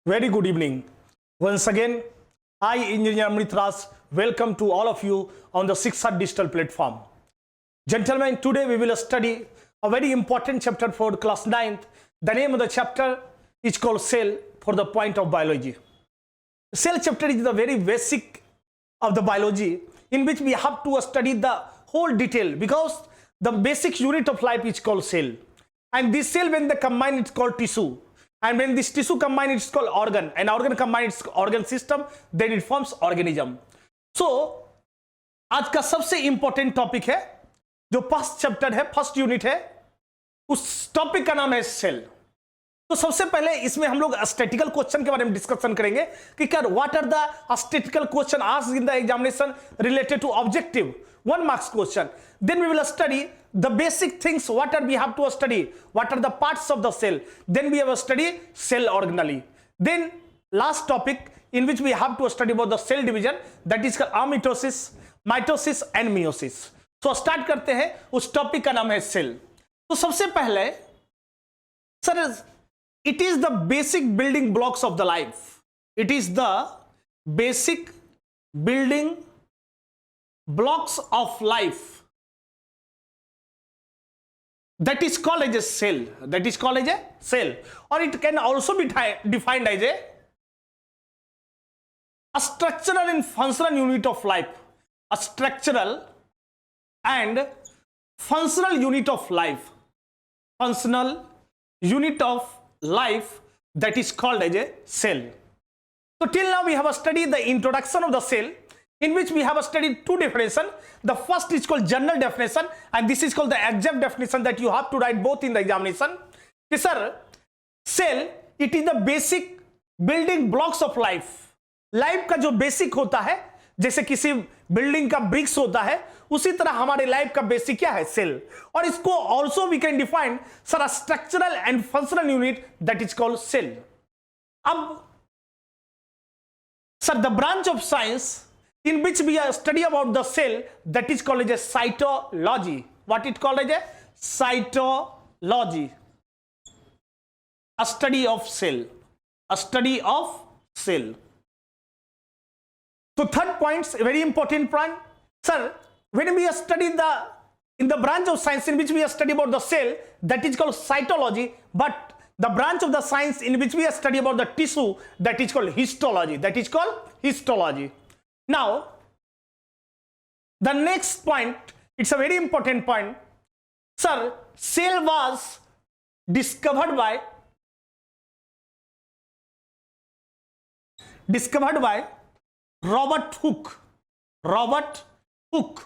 Very good evening. Once again, I, Engineer Amrit, welcome to all of you on the Seeksaa digital platform. Gentlemen, today we will study a very important chapter for class 9th. The name of the chapter is called Cell for the Point of Biology. Cell chapter is the very basic of the biology in which we have to study the whole detail because the basic unit of life is called cell. And this cell, when they combine, it's called tissue. And when this tissue combine, it's called organ. And organ combine, it's organ system. Then it forms organism. So, आज का सबसे important topic है, जो first chapter है, first unit है, उस topic का नाम है सेल. तो सबसे पहले इसमें हम लोग स्टैटिकल क्वेश्चन के बारे में डिस्कशन करेंगे कि क्या what are the statical question asked in the examination related to objective 1 marks question. Then we will study the basic things what are we have to study, what are the parts of the cell. Then we have a study cell organelle. Then last topic in which we have to study about the cell division, that is called amitosis, mitosis and meiosis. So start करते हैं. उस topic का नाम है cell. तो सबसे पहले sir, it is the basic building blocks of the life. It is the basic building blocks of life that is called as a cell. That is called as a cell, or it can also be defined as a structural and functional unit of life. A structural and functional unit of life. Functional unit of life that is called as a cell. So till now we have studied the introduction of the cell, in which we have studied two definitions. The first is called general definition, and this is called the exact definition that you have to write both in the examination. Okay, sir, cell, it is the basic building blocks of life. Life का जो basic होता है, जैसे किसी building का BRICS होता है, उसी तरह हमारे लाइफ का बेसिक क्या है? सेल. और इसको also we can define sir structural and functional unit that is called cell. अब sir, the branch of science in which we study about the cell, that is called as a cytology. What it called as a cytology. A study of cell. A study of cell. So third point, a very important point. Sir, when we study in the branch of science in which we study about the cell, that is called cytology, but the branch of the science in which we study about the tissue, that is called histology. That is called histology. Now, the next point, it's a very important point. Sir, cell was discovered by Robert Hooke. Robert Hooke.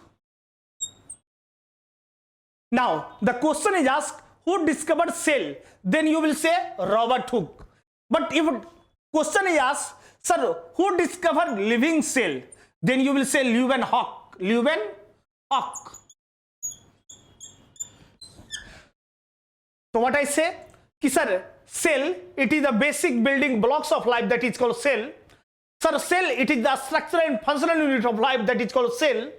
Now, the question is asked, who discovered cell? Then you will say Robert Hooke. But if question is asked, sir, who discovered living cell? Then you will say Leeuwenhoek. Leeuwenhoek. So what I say? Ki sir, cell, it is the basic building blocks of life that is called cell. Sir, cell, it is the structural and functional unit of life that is called cell.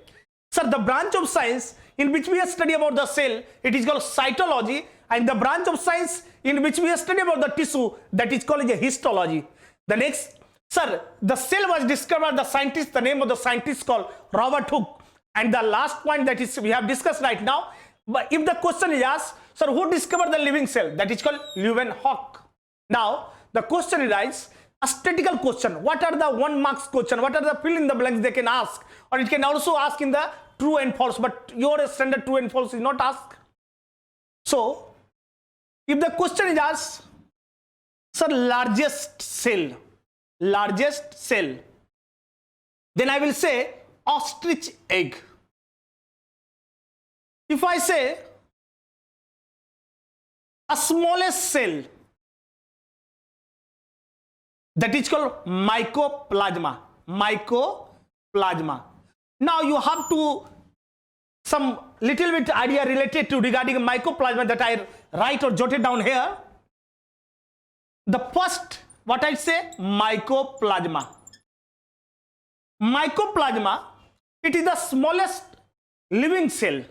Sir, the branch of science in which we study about the cell, it is called cytology. And the branch of science in which we study about the tissue, that is called histology. The next, sir, the cell was discovered, the scientist, the name of the scientist called Robert Hooke. And the last point that is we have discussed right now, but if the question is asked, sir, who discovered the living cell? That is called Leeuwenhoek. Now, the question arises, a statistical question. What are the 1 marks question? What are the fill in the blanks they can ask? Or it can also ask in the true and false, but your standard true and false is not asked. So, if the question is asked, sir, largest cell, then I will say ostrich egg. If I say a smallest cell, that is called mycoplasma. Mycoplasma. Now you have to some little bit idea related to regarding mycoplasma that I write or jotted down here. The first, what I say, mycoplasma. Mycoplasma, it is the smallest living cell.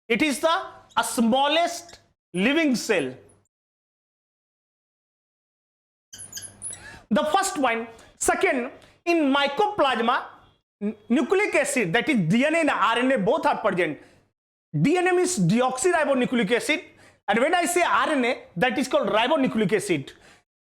It is the smallest living cell. The first point. Second, in mycoplasma, nucleic acid, that is DNA and RNA, both are present. DNA means deoxyribonucleic acid, and when I say RNA, that is called ribonucleic acid.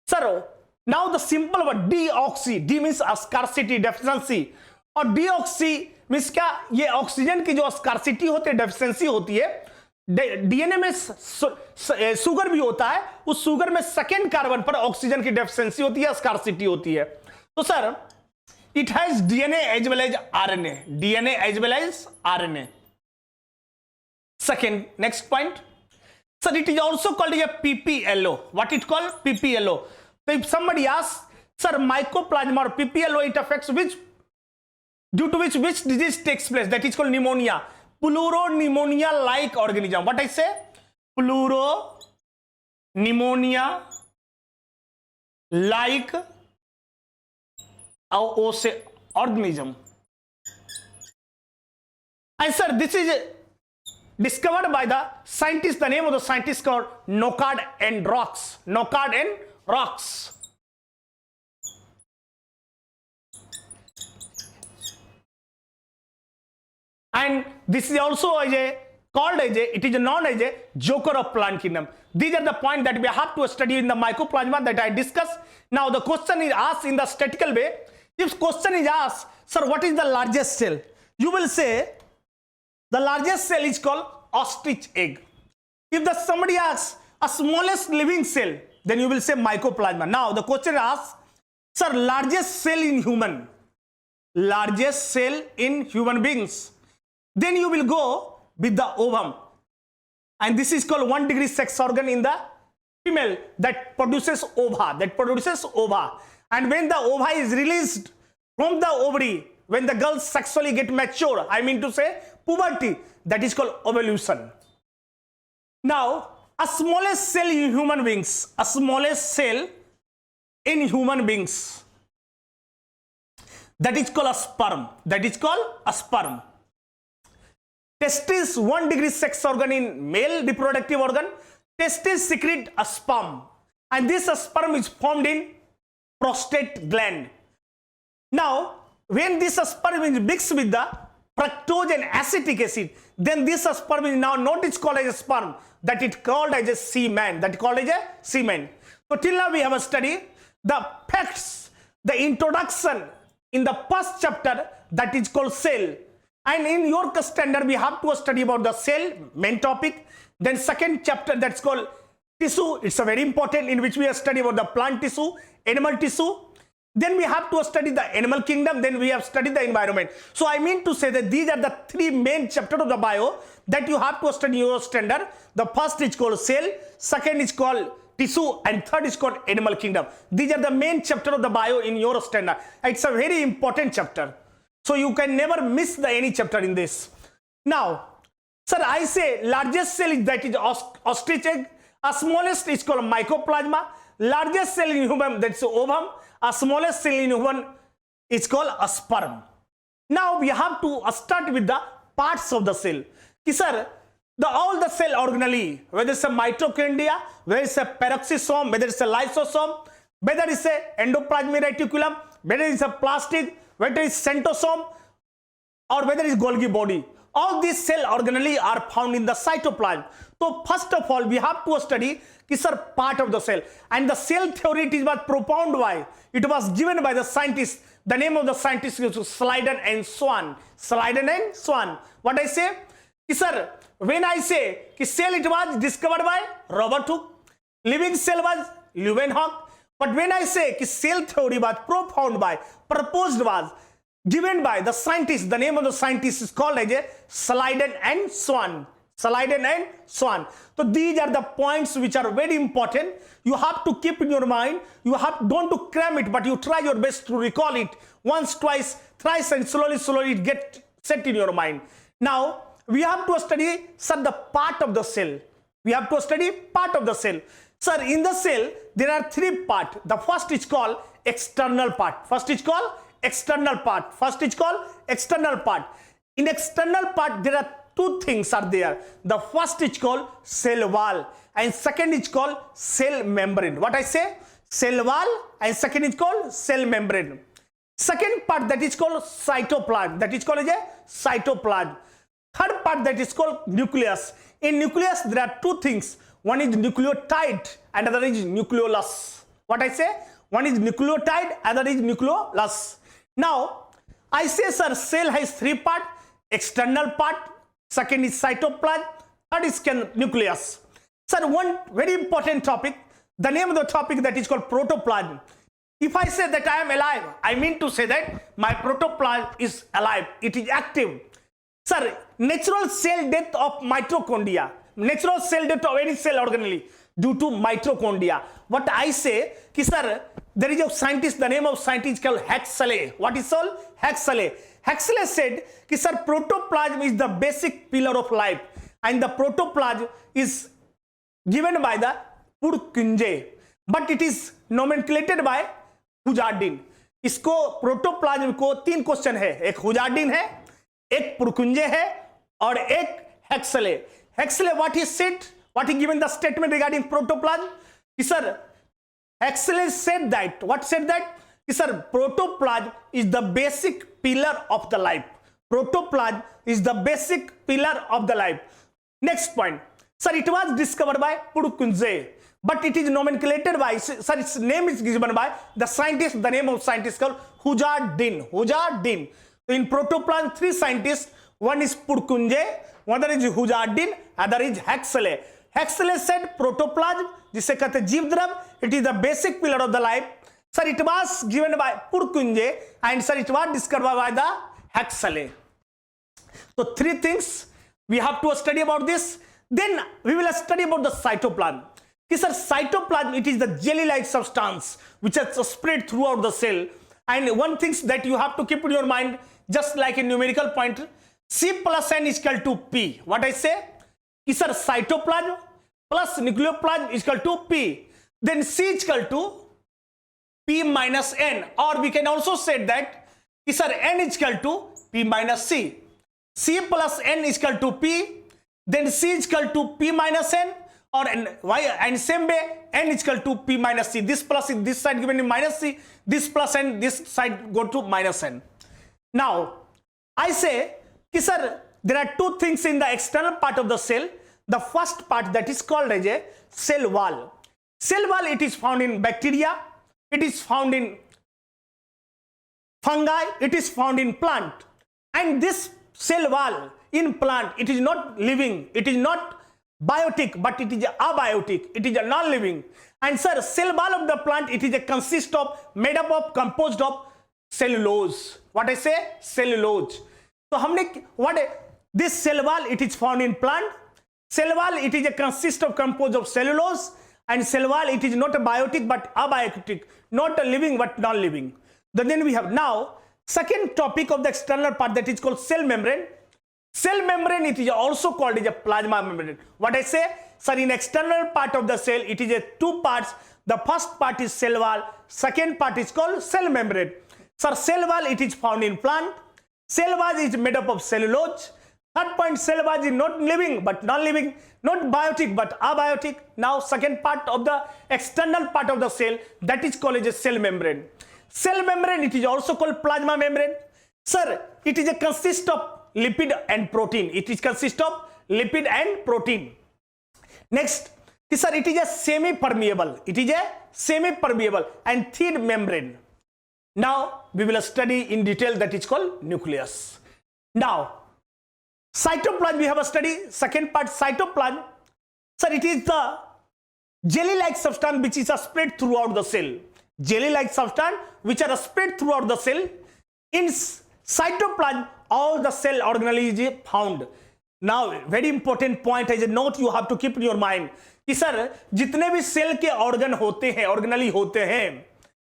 Sir, now the simple word deoxy, D means a scarcity, deficiency, और deoxy means क्या, ये oxygen की जो scarcity होती है, deficiency होती है. DNA में शुगर भी होता है, उस शुगर में सेकेंड कार्बन पर ऑक्सीजन की डेफिशिएंसी होती है, स्कार्सिटी होती है. तो sir it has DNA as well as RNA. DNA as well as RNA. Second, next point. Sir, it is also called a PPLO. What it called? PPLO. So if somebody asks, sir, mycoplasma or PPLO, it affects which, due to which disease takes place? That is called pneumonia. Pleuropneumonia like organism. What I say? Pleuropneumonia like organism. And sir, this is discovered by the scientist. The name of the scientist called Knockard and Rocks. Knockard and Rocks. And this is also called as it is known as a joker of plant kingdom. These are the points that we have to study in the mycoplasma that I discussed. Now the question is asked in the statistical way. If question is asked, sir, what is the largest cell? You will say the largest cell is called ostrich egg. If somebody asks a smallest living cell, then you will say mycoplasma. Now the question asks, sir, largest cell in human, largest cell in human beings. Then you will go with the ovum, and this is called 1 degree sex organ in the female that produces ova. And when the ova is released from the ovary, when the girls sexually get mature, I mean to say puberty, that is called ovulation. Now, a smallest cell in human beings, that is called a sperm. Testis, 1 degree sex organ in male reproductive organ. Testis secrete a sperm, and this sperm is formed in prostate gland. Now, when this sperm is mixed with the fructose and acetic acid, then this sperm is now not called as a sperm, that is called as a semen. So till now we have studied the facts, the introduction in the first chapter, that is called cell. And in your standard, we have to study about the cell, main topic. Then second chapter, that's called tissue. It's a very important, in which we have studied about the plant tissue, animal tissue. Then we have to study the animal kingdom. Then we have studied the environment. So I mean to say that these are the three main chapters of the bio that you have to study in your standard. The first is called cell, second is called tissue, and third is called animal kingdom. These are the main chapters of the bio in your standard. It's a very important chapter. So you can never miss any chapter in this. Now, sir, I say largest cell is that is ostrich egg. A smallest is called mycoplasma. Largest cell in human, that's ovum. A smallest cell in human is called a sperm. Now we have to start with the parts of the cell. Sir, all the cell organelle, whether it's a mitochondria, whether it's a peroxisome, whether it's a lysosome, whether it's a endoplasmic reticulum, whether it's a plastid, whether it's centrosome, or whether it's Golgi body, all these cell organelle are found in the cytoplasm. So first of all, we have to study part of the cell, and the cell theory it was propounded by, it was given by the scientist. The name of the scientist is Sliden and Swan. What I say? Sir, when I say cell, it was discovered by Robert Hooke, living cell was Leeuwenhoek. But when I say cell theory was proposed was given by the scientist, the name of the scientist is called as Sliden and Swan. So these are the points which are very important. You have to keep in your mind. You don't to cram it, but you try your best to recall it once, twice, thrice, and slowly it gets set in your mind. Now we have to study the part of the cell. Sir, in the cell, there are three parts. The first is called external part. In external part, there are two things are there. The first is called cell wall, and second is called cell membrane. What I say? cell wall, and second is called cell membrane. Second part that is called cytoplasm, that is called as a cytoplasm. Third part that is called nucleus. In nucleus there are two things. One is nucleotide and other is nucleolus. What I say? One is nucleotide, other is nucleolus. Now I say, sir, cell has three parts. External part, second is cytoplasm, third is nucleus. Sir, one very important topic, the name of the topic that is called protoplasm. If I say that I am alive, I mean to say that my protoplasm is alive, it is active. Sir, natural cell death of mitochondria, natural cell death of any cell organelle due to mitochondria. What I say, sir, there is a scientist, the name of scientist called Huxley. What is called? Huxley. Huxley said, sir, protoplasm is the basic pillar of life and the protoplasm is given by the पुरकुंजे, but it is nomenclated by हुजार्डिन. इसको protoplasm को तीन question है, एक हुजार्डिन है, एक पुरकुंजे है और एक हेक्सले. हेक्सले what he said, what he given the statement regarding protoplasm? Sir, Huxley said that, what said that? Sir, protoplasm is the basic pillar of the life. Protoplasm is the basic pillar of the life. Next point, sir, it was discovered by Purkinje, but it is nomenclated by, sir, its name is given by the scientist, the name of scientist called Hujardin. Hujardin. In protoplasm, three scientists, one is Purkinje, one is Hujardin, other is Huxley. Huxley said protoplasm, जिसे कहते हैं जीव द्रव, it is the basic pillar of the life. Sir, it was given by Purkinje and sir, it was discovered by the Huxley. So three things we have to study about this. Then we will study about the cytoplasm. Sir, cytoplasm, it is the jelly-like substance which is spread throughout the cell. And one thing that you have to keep in your mind, just like a numerical pointer, C plus N is equal to P. What I say? Sir, cytoplasm plus nucleoplasm is equal to P. Then C is equal to P minus N, or we can also say that sir, N is equal to P minus C. C plus N is equal to P, then C is equal to P minus N, or Y, and same way N is equal to P minus C. This plus in this side given in minus C, this plus N, this side go to minus N. Now I say, sir, there are two things in the external part of the cell. The first part that is called as a cell wall. Cell wall, it is found in bacteria, it is found in fungi, it is found in plant. And this cell wall in plant, it is not living, it is not biotic, but it is abiotic, it is a non-living. And sir, cell wall of the plant, it is a consist of, made up of, composed of cellulose. What I say? Cellulose. So this cell wall, it is found in plant. Cell wall, it is a consist of composed of cellulose, and cell wall, it is not a biotic but abiotic, not a living but non-living. Then we have now second topic of the external part that is called cell membrane. Cell membrane, it is also called as a plasma membrane. What I say? Sir, in external part of the cell, it is a two parts. The first part is cell wall, second part is called cell membrane. Sir, cell wall, it is found in plant. Cell wall is made up of cellulose. Third point, cell wall is not living but non-living, not biotic but abiotic. Now second part of the external part of the cell, that is called as a cell membrane. Cell membrane, it is also called plasma membrane. Sir, it is a consist of lipid and protein. It is consist of lipid and protein. Next, sir, it is a semi-permeable. It is a semi-permeable and thin membrane. Now we will study in detail that is called nucleus. Now cytoplasm we have a study. Second part, cytoplasm. Sir, it is the jelly-like substance which is spread throughout the cell. Jelly-like substance which are spread throughout the cell. In cytoplasm, all the cell organelles is found. Now very important point as a note you have to keep in your mind कि sir जितने भी cell के organ होते हैं, organelle होते हैं,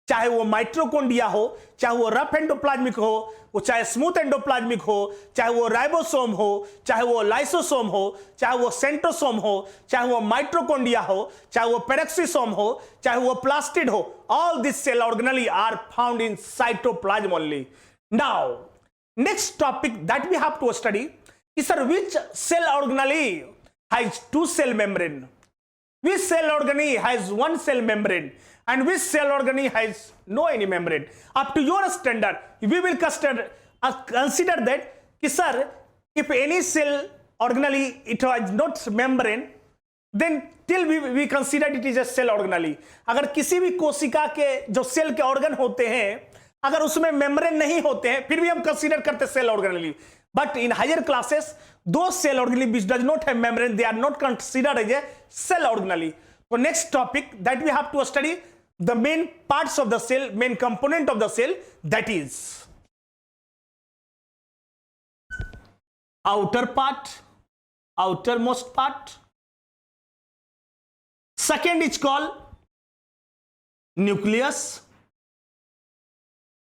चाहे वो माइटोकॉन्ड्रिया हो, चाहे वो रफ एंडोप्लाज्मिक हो, वो चाहे स्मूथ एंडोप्लाज्मिक हो, चाहे वो राइबोसोम हो, चाहे वो लाइसोसोम हो, चाहे वो सेंट्रोसोम हो, चाहे वो माइटोकॉन्ड्रिया हो, चाहे वो पेरोक्सिसोम हो, चाहे वो प्लास्टिड हो, all these cell organelles are found in cytoplasm only. Now next topic that we have to study is, sir, which cell organelle has two cell membrane, which cell organelle has one cell membrane, and which cell organelle has no any membrane. Up to your standard, we will consider that कि sir, if any cell organelle it has not membrane, then till we consider it is a cell organelle. अगर किसी भी कोशिका के जो cell के organ होते हैं अगर उसमें मेम्ब्रेन नहीं होते हैं फिर भी हम कंसीडर करते cell organelle. But in higher classes those cell organelle which does not have membrane they are not considered as a cell organelle. So next topic that we have to study the main parts of the cell, main component of the cell, that is outer part, outermost part. Second is called nucleus.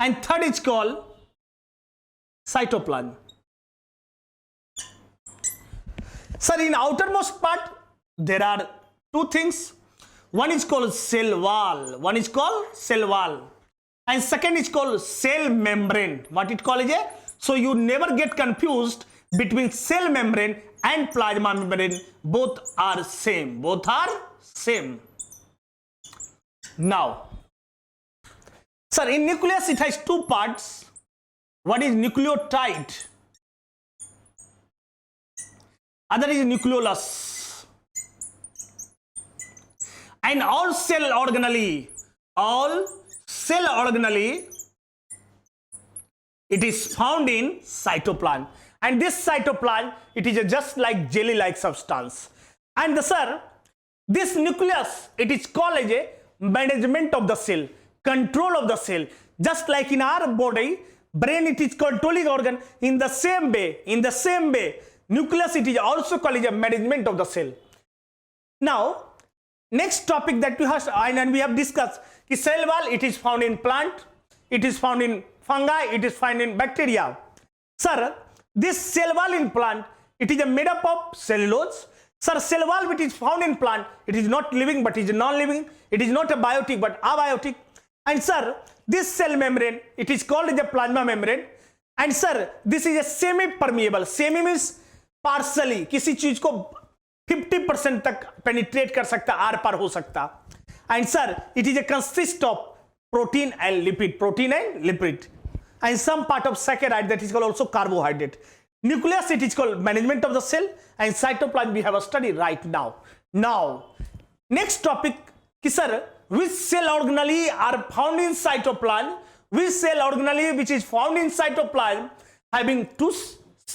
And third is called cytoplasm. Sir, in outermost part, there are two things. One is called cell wall. One is called cell wall. And second is called cell membrane. What it called is? So you never get confused between cell membrane and plasma membrane. Both are same. Both are same. Now, sir, in nucleus it has two parts. One is nucleotide, other is nucleolus. And all cell organelle, it is found in cytoplasm. And this cytoplasm, it is just like jelly-like substance. And sir, this nucleus, it is called as a management of the cell, control of the cell. Just like in our body, brain it is controlling organ. In the same way, nucleus it is also called as a management of the cell. Now, next topic that we have and we have discussed is cell wall. It is found in plant, it is found in fungi, it is found in bacteria. Sir, this cell wall in plant, it is made up of cellulose. Sir, cell wall which is found in plant, it is not living but it is non-living. It is not a biotic but abiotic. And sir, this cell membrane, it is called the plasma membrane. And sir, this is a semi-permeable. Semi means partially. किसी चीज को 50% तक penetrate कर सकता, are पार हो सकता. And sir, it is a consist of protein and lipid, and some part of saccharide that is called also carbohydrate. Nucleus, it is called management of the cell, and cytoplasm we have a study right now. Now, next topic, sir, which cell organelle are found in cytoplasm? Which cell organelle which is found in cytoplasm having two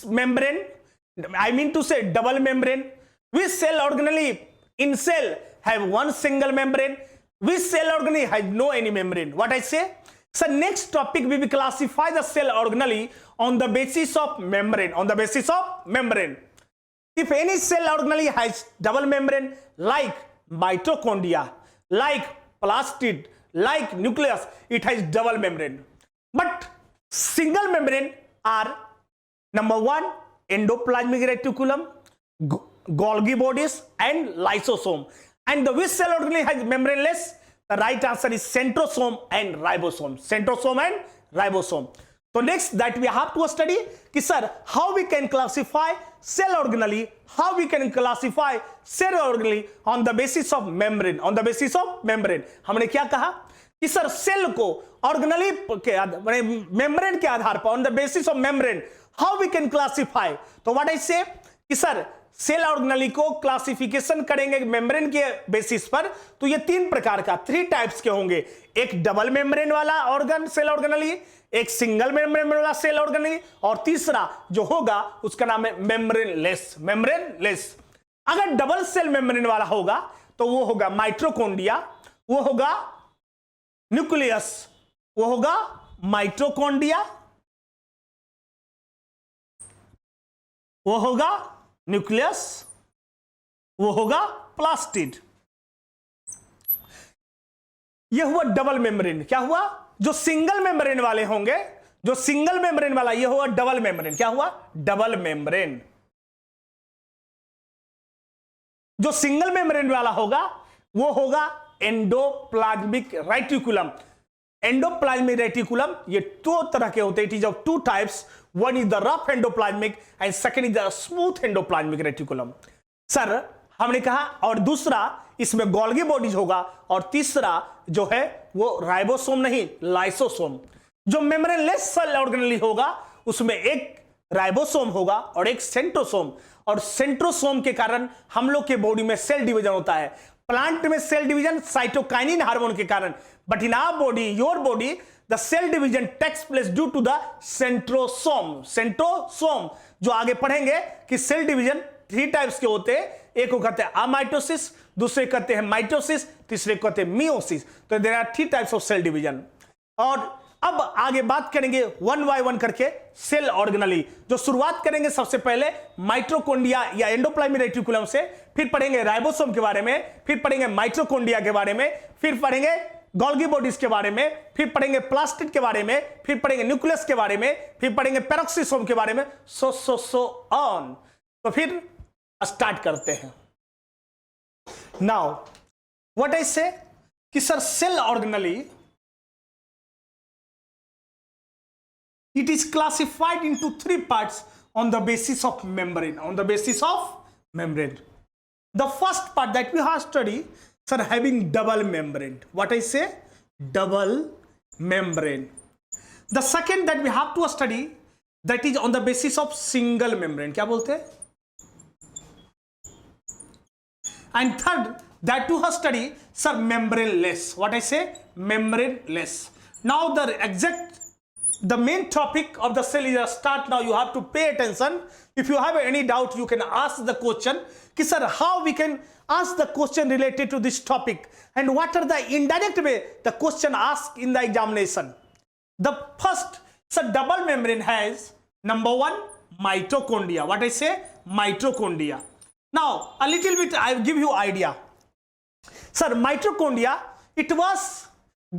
membrane? I mean to say double membrane. Which cell organelle in cell have one single membrane? Which cell organelle has no any membrane? What I say? So next topic we will classify the cell organelle on the basis of membrane. On the basis of membrane. If any cell organelle has double membrane like mitochondria, like plastid, like nucleus, it has double membrane. But single membrane are number one, endoplasmic reticulum, Golgi bodies, and lysosome. And the which cell organelle has membraneless? The right answer is centrosome and ribosome. Centrosome and ribosome. So next that we have to study, sir, how we can classify cell organelle, how we can classify cell organelle on the basis of membrane. On the basis of membrane. हमने क्या कहा कि sir cell को organelle के membrane के आधार पर on the basis of membrane how we can classify. तो what I say कि सर सेल ऑर्गेनेली को क्लासिफिकेशन करेंगे मेम्ब्रेन के बेसिस पर, तो ये तीन प्रकार का 3 टाइप्स के होंगे. एक डबल मेम्ब्रेन वाला ऑर्गन सेल ऑर्गेनेली, एक सिंगल मेम्ब्रेन वाला सेल ऑर्गेनेली, और तीसरा जो होगा उसका नाम है मेम्ब्रेनलेस. मेम्ब्रेनलेस. अगर डबल सेल मेम्ब्रेन वाला होगा तो वो होगा माइटोकॉन्ड्रिया, वो होगा न्यूक्लियस, वो होगा माइटोकॉन्ड्रिया, वो होगा न्यूक्लियस, वो होगा प्लास्टिड. ये हुआ डबल मेम्ब्रेन. क्या हुआ? जो सिंगल मेम्ब्रेन वाले होंगे, जो सिंगल मेम्ब्रेन वाला, ये हुआ डबल मेम्ब्रेन. क्या हुआ? Double membrane. जो सिंगल मेम्ब्रेन वाला होगा वो होगा एंडोप्लाज्मिक रेटिकुलम. एंडोप्लाज्मिक रेटिकुलम ये दो तरह के होते हैं. It is of 2 types. One is the rough endoplasmic and second is the smooth endoplasmic reticulum. Sir हमने कहा, और दूसरा इसमें गोल्गी बॉडीज होगा, और तीसरा जो है वो राइबोसोम नहीं, लाइसोसोम। जो मेम्ब्रेनलेस सेल ऑर्गेनेली होगा उसमें एक राइबोसोम होगा और एक सेंट्रोसोम, और सेंट्रोसोम के कारण हम लोग के बॉडी में सेल डिवीजन होता है। प्लांट में सेल डिवीजन साइटोकाइनिन हार्मोन के कारण, but in our body, your body, the cell division takes place due to the centrosome. Centrosome जो आगे पढ़ेंगे कि सेल डिवीजन 3 टाइप्स के होते हैं, एक को कहते हैं अमाइटोसिस, दूसरे कहते हैं माइटोसिस, तीसरे कहते हैं मियोसिस। तो there are 3 types of cell division. और अब आगे बात करेंगे वन बाय वन करके सेल ऑर्गेनली। जो शुरुआत करेंगे सबसे पहले माइटोकॉन्ड्रिया या एंडोप्लाज्मिक रेटिकुलम से, फिर पढ़ेंगे राइबोसोम के बारे में, फिर पढ़ेंगे माइटोकॉन्ड्रिया के बारे में, फिर पढ़ेंगे गोल्गी बॉडीज के बारे में, फिर पढ़ेंगे प्लास्टिड के बारे में, फिर पढ़ेंगे न्यूक्लियस के बारे में, फिर पढ़ेंगे पेरोक्सिसोम के बारे में, सो ऑन। तो फिर स्टार्ट करते हैं। नाउ व्हाट आई से कि sir cell organelle it is classified into 3 parts on the basis of membrane. On the basis of membrane, the first part that we have studied, sir, having double membrane. What I say? Double membrane. The second that we have to study, that is on the basis of single membrane. क्या बोलते हैं? And third that we have studied, sir, membraneless. What I say? Membraneless. Now the main topic of the cell is a start. Now you have to pay attention. If you have any doubt, you can ask the question कि sir, how we can ask the question related to this topic, and what are the indirect way the question asked in the examination. The first, sir, double membrane has number 1 mitochondria. What I say? Mitochondria. Now a little bit I will give you idea. Sir, mitochondria, it was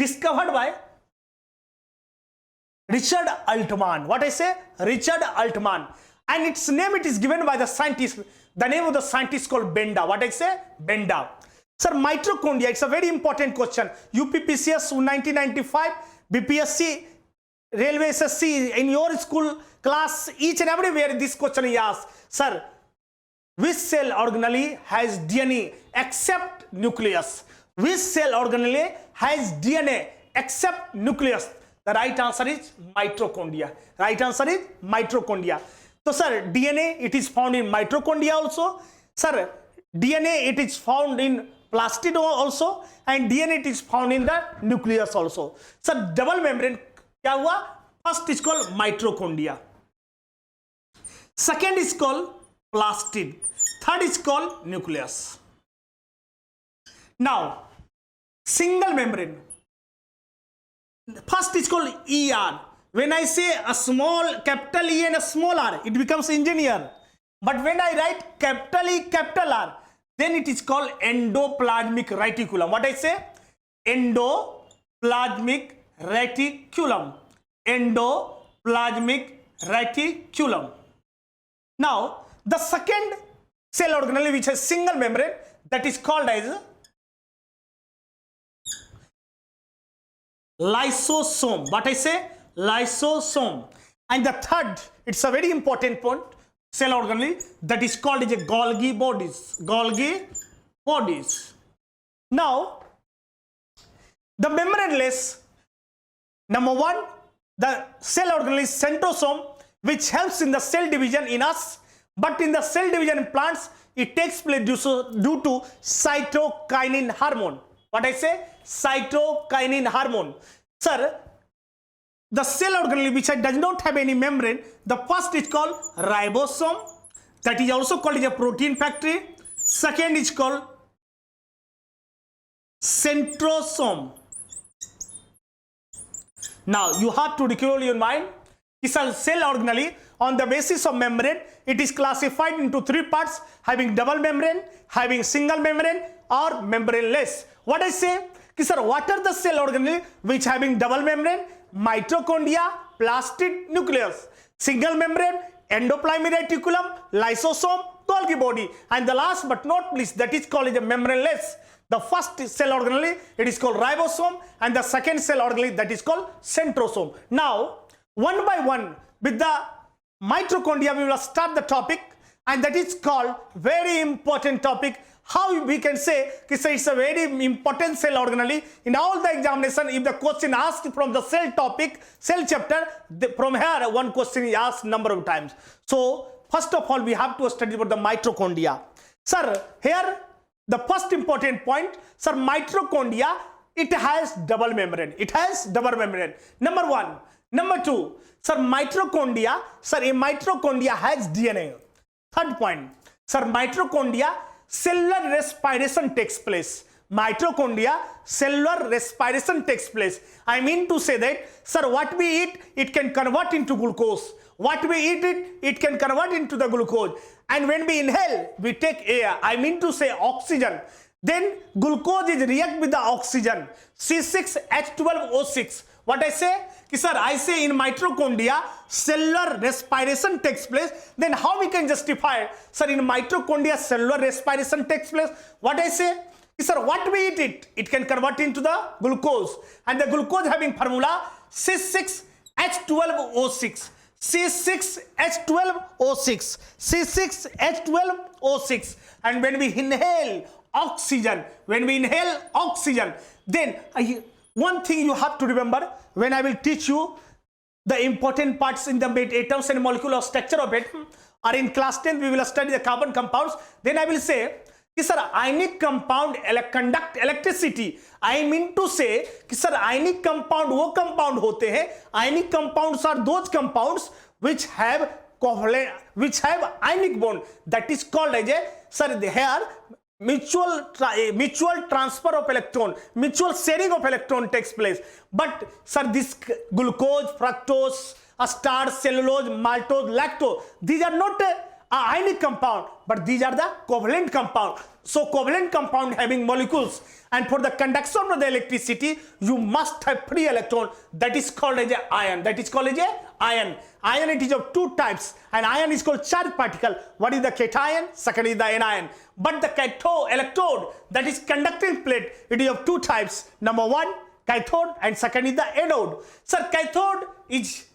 discovered by Richard Altman. What I say? Richard Altman. And its name it is given by the scientist. The name of the scientist called Benda. What I say? Benda. Sir, mitochondria, it's a very important question. UPPCS 1995, BPSC, Railway SSC, in your school class, each and everywhere this question is asked. Sir, which cell organelle has DNA except nucleus? Which cell organelle has DNA except nucleus? The right answer is mitochondria. Right answer is mitochondria. So sir, DNA it is found in mitochondria also. Sir, DNA it is found in plastid also, and DNA it is found in the nucleus also. Sir, double membrane क्या हुआ? First is called mitochondria. Second is called plastid. Third is called nucleus. Now, single membrane. First is called ER. When I say a small capital E and a small r, it becomes engineer. But when I write capital E, capital R, then it is called endoplasmic reticulum. What I say? Endoplasmic reticulum. Endoplasmic reticulum. Now, the second cell organelle which has single membrane, that is called as lysosome. What I say? Lysosome. And the third, it's a very important point, cell organelle, that is called as a Golgi Bodies. Golgi Bodies. Now, the membraneless, number 1, the cell organelle is centrosome, which helps in the cell division in us, but in the cell division in plants, it takes place due to cytokinin hormone. What I say? Cytokinin hormone. Sir, the cell organelle which does not have any membrane, the first is called ribosome, that is also called as a protein factory. Second is called centrosome. Now you have to recall your mind. This is cell organelle on the basis of membrane. It is classified into 3 parts, having double membrane, having single membrane, or membraneless. What I say? Sir, what are the cell organelle which having double membrane? Mitochondria, plastid, nucleus. Single membrane, endoplasmic reticulum, lysosome, Golgi body. And the last but not least, that is called a membraneless. The first cell organelle, it is called ribosome, and the second cell organelle, that is called centrosome. Now, one by one, with the mitochondria, we will start the topic, and that is called very important topic, how we can say it's a very important cell organelle in all the examination. If the question asked from the cell topic, cell chapter, from here one question is asked number of times. So first of all we have to study about the mitochondria. Sir, here the first important point, sir, mitochondria, it has double membrane. It has double membrane. Number one. Number two, sir, mitochondria, sir, a mitochondria has DNA. Third point, sir, mitochondria, cellular respiration takes place. Mitochondria, cellular respiration takes place. I mean to say that, sir, what we eat, it can convert into glucose. What we eat it can convert into the glucose. And when we inhale, we take air. I mean to say oxygen. Then glucose is react with the oxygen. C6H12O6. What I say? Sir, I say in mitochondria, cellular respiration takes place. Then how we can justify? Sir, in mitochondria, cellular respiration takes place. What I say? Sir, what we eat it can convert into the glucose. And the glucose having formula C6H12O6. C6H12O6. C6H12O6. And when we inhale oxygen, then one thing you have to remember when I will teach you the important parts in the atoms and molecular structure of atom, or in class 10 we will study the carbon compounds. Then I will say, sir, ionic compound conduct electricity. I mean to say, sir, ionic compound वो compound होते हैं. Ionic compounds are those compounds which have ionic bond. That is called as a, sir, here mutual transfer of electron, mutual sharing of electron takes place. But sir, this glucose, fructose, starch, cellulose, maltose, lactose, these are not ionic compound, but these are the covalent compound. So covalent compound having molecules, and for the conduction of the electricity you must have free electron. That is called as a ion. That is called as a ion. Ion, it is of two types. An ion is called charged particle. One is the cation, second is the anion. But the cathode electrode, that is conducting plate, it is of two types. Number one, cathode, and second is the anode. Sir, cathode is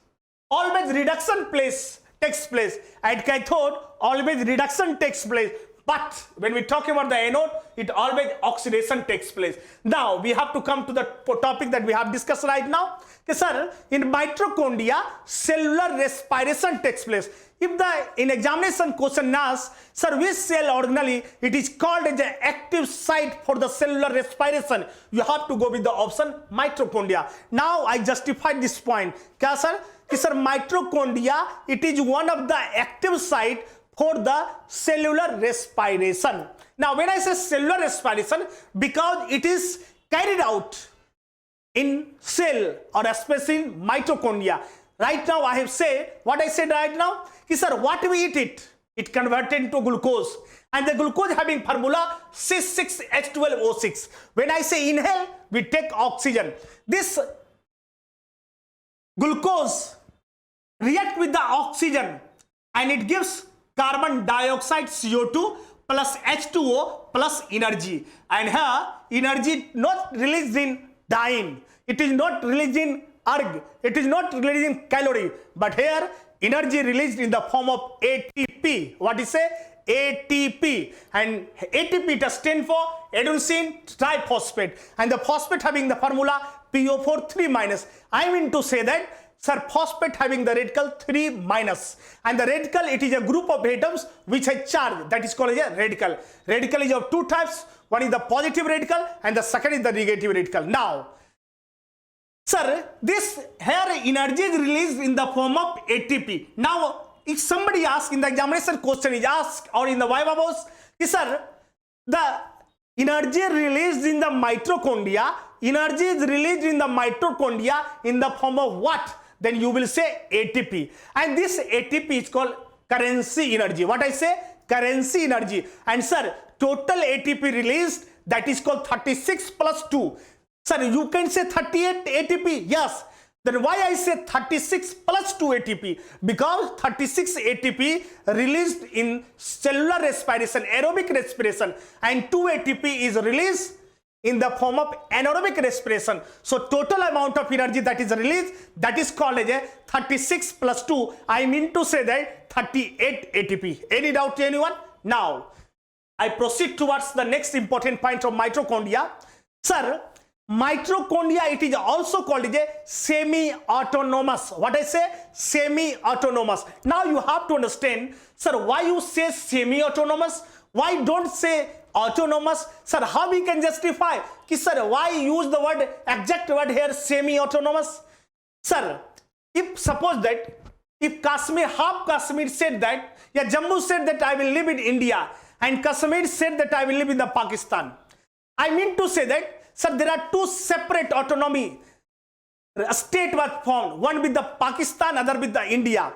always reduction takes place. At cathode, always reduction takes place. But when we talk about the anode, it always oxidation takes place. Now we have to come to the topic that we have discussed right now. Okay, sir, in mitochondria, cellular respiration takes place. If in examination question asks, sir, which cell organelle, it is called as an active site for the cellular respiration, you have to go with the option mitochondria. Now I justified this point. Okay, sir? Okay, sir, mitochondria, it is one of the active site for the cellular respiration. Now when I say cellular respiration, because it is carried out in cell, or especially in mitochondria. Right now I have said what I said right now. Sir, what we eat it converted into glucose, and the glucose having formula C6H12O6. When I say inhale, we take oxygen. This glucose react with the oxygen and it gives carbon dioxide, CO2 plus H2O plus energy. And here energy not released in dyne, it is not released in erg, it is not released in calorie, but here energy released in the form of ATP. What is say? ATP. And ATP does stand for adenosine triphosphate, and the phosphate having the formula PO4 3 minus. I mean to say that, sir, phosphate having the radical 3 minus, and the radical, it is a group of atoms which has charge, that is called as a radical. Radical is of two types. One is the positive radical and the second is the negative radical. Now sir, this here energy is released in the form of ATP. Now if somebody asks in the examination question is asked, or in the viva voce, sir, the energy released in the mitochondria, energy is released in the mitochondria in the form of what? Then you will say ATP, and this ATP is called currency energy. What I say? Currency energy. And sir, total ATP released, that is called 36 plus 2. Sir, you can say 38 ATP. Yes. Then why I say 36 plus 2 ATP? Because 36 ATP released in cellular respiration, aerobic respiration, and 2 ATP is released in the form of anaerobic respiration. So total amount of energy that is released, that is called as a 36 plus 2. I mean to say that 38 ATP. Any doubt to anyone? Now I proceed towards the next important point of mitochondria. Sir, mitochondria, it is also called as a semi-autonomous. What I say? Semi-autonomous. Now you have to understand, sir, why you say semi-autonomous? Why don't say autonomous? Sir, how we can justify? Ki, sir, why use the word, exact word here, semi-autonomous? Sir, if suppose that, if Kashmir, half Kashmir said that, yeah, Jammu said that I will live in India, and Kashmir said that I will live in the Pakistan. I mean to say that, sir, there are two separate autonomy. A state was formed, one with the Pakistan, other with the India.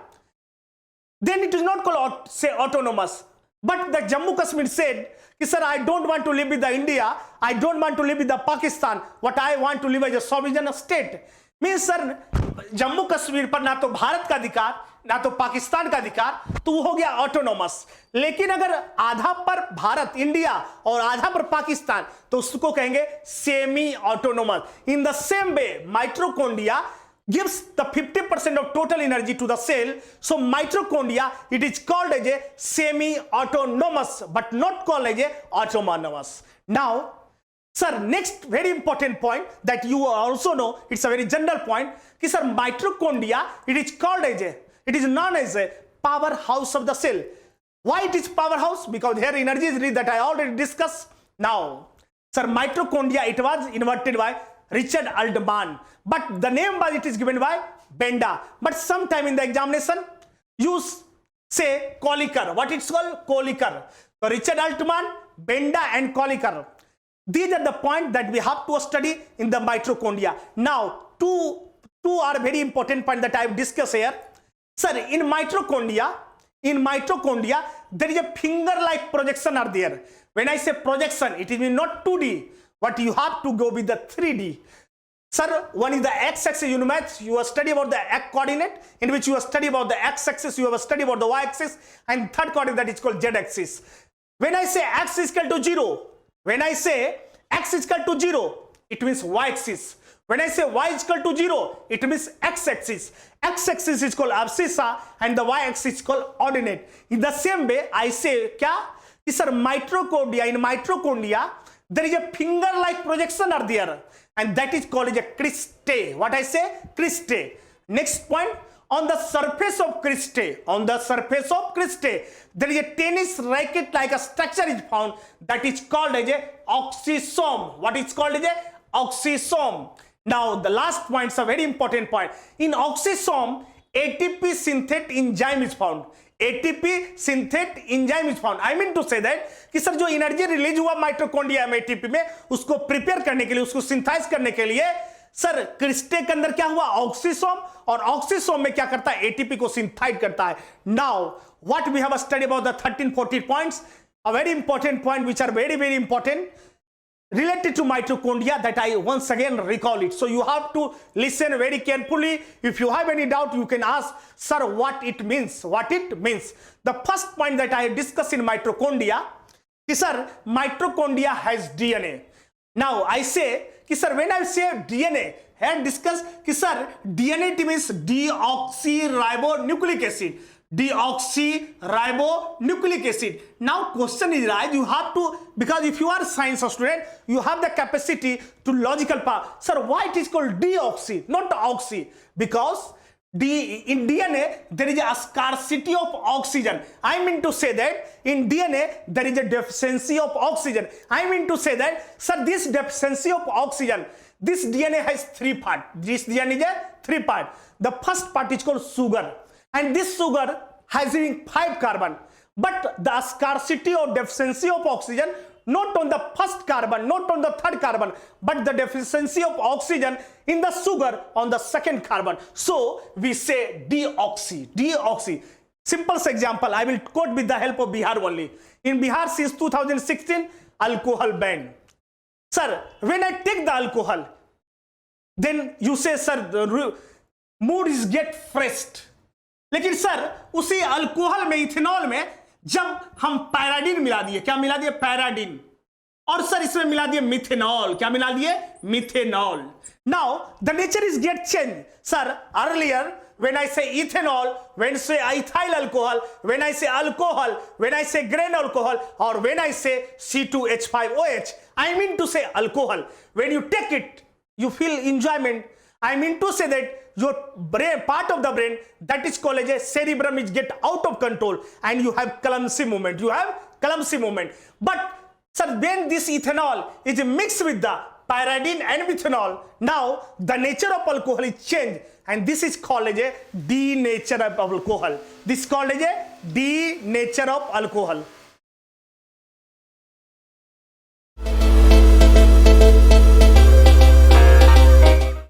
Then it is not called, say, autonomous. But the Jammu Kashmir said, sir, I don't want to live with the India, I don't want to live with the Pakistan, what I want to live as a sovereign state. Means, sir, Jammu Kashmir पर ना तो भारत का अधिकार ना तो पाकिस्तान का अधिकार, तो वो हो गया ऑटोनोमस. लेकिन अगर आधा पर भारत इंडिया और आधा पर पाकिस्तान, तो उसको कहेंगे semi autonomous. In the same way mitochondria gives the 50% of total energy to the cell. So mitochondria, it is called as a semi-autonomous, but not called as a autonomous. Now, sir, next very important point that you also know, it's a very general point, is sir, mitochondria, it is called as a, it is known as a powerhouse of the cell. Why it is powerhouse? Because here energy is rich, that I already discussed. Now, sir, mitochondria, it was invented by Richard Altman, but the name was, it is given by Benda. But sometime in the examination, you say Colliker. What it's called? Colliker. So Richard Altman, Benda and Colliker. These are the points that we have to study in the mitochondria. Now, two are very important points that I have discussed here. Sir, in mitochondria, there is a finger-like projection are there. When I say projection, it is not 2D, but you have to go with the 3D. Sir, one is the x-axis, you know, you have studied about the x coordinate, in which you have studied about the x-axis, you have studied about the y-axis, and third coordinate that is called z-axis. When I say x is equal to 0, when I say x is equal to 0, it means y-axis. When I say y is equal to 0, it means x-axis. X-axis is called abscissa and the y-axis is called ordinate. In the same way, I say, kya? Sir, mitochondria, in mitochondria, there is a finger-like projection are there, and that is called as a cristae. What I say? Cristae. Next point, on the surface of cristae, there is a tennis racket-like a structure is found that is called as a oxysome. What is called as a oxysome? Now, the last point is a very important point. In oxysome, ATP synthetic enzyme is found. ATP synthetic enzyme is found. I mean to say that कि sir जो energy release हुआ mitochondria में ATP में, उसको prepare करने के लिए, उसको सिंथेसाइज करने के लिए, सर क्रिस्टे के अंदर क्या हुआ? ऑक्सीसोम. और ऑक्सीसोम में क्या करता है? एटीपी को सिंथेसाइज करता है. Now what we have study about the 13-14 points, a very important point which are very, very important related to mitochondria that I once again recall it. So you have to listen very carefully. If you have any doubt, you can ask, sir, what it means. What it means. The first point that I discussed in mitochondria is, sir, mitochondria has DNA. Now I say, sir, when I say DNA, I discuss, sir, DNA it means deoxyribonucleic acid. Deoxyribonucleic acid. Now question is right, you have to, because if you are a science student, you have the capacity to logical power. Sir, why it is called deoxy, not oxy? Because in DNA there is a scarcity of oxygen. I mean to say that in DNA there is a deficiency of oxygen. I mean to say that, sir, this deficiency of oxygen, this DNA has 3 parts. This DNA is a 3 part. The first part is called sugar. And this sugar has 5 carbon, but the scarcity or deficiency of oxygen not on the first carbon, not on the third carbon, but the deficiency of oxygen in the sugar on the second carbon. So we say deoxy, deoxy. Simple example, I will quote with the help of Bihar only. In Bihar since 2016, alcohol banned. Sir, when I take the alcohol, then you say, sir, the mood is get fresh. लेकिन sir उसी alcohol में, ethanol में, जब हम पैराडीन मिला दिए, क्या मिला दिए? पैराडीन. और सर इसमें मिला दिए मिथेनॉल. क्या मिला दिए? Methanol. Now the nature is get change. Sir earlier when I say ethanol, when I say ethyl alcohol, when I say alcohol, when I say grain alcohol, or when I say C2H5OH, I mean to say alcohol. When you take it, you feel enjoyment. I mean to say that your brain, part of the brain, that is called as a cerebrum, is get out of control and you have clumsy movement. You have clumsy movement. But sir, when this ethanol is mixed with the pyridine and methanol, now the nature of alcohol is changed, and this is called as a denature of alcohol. This is called as a denature of alcohol.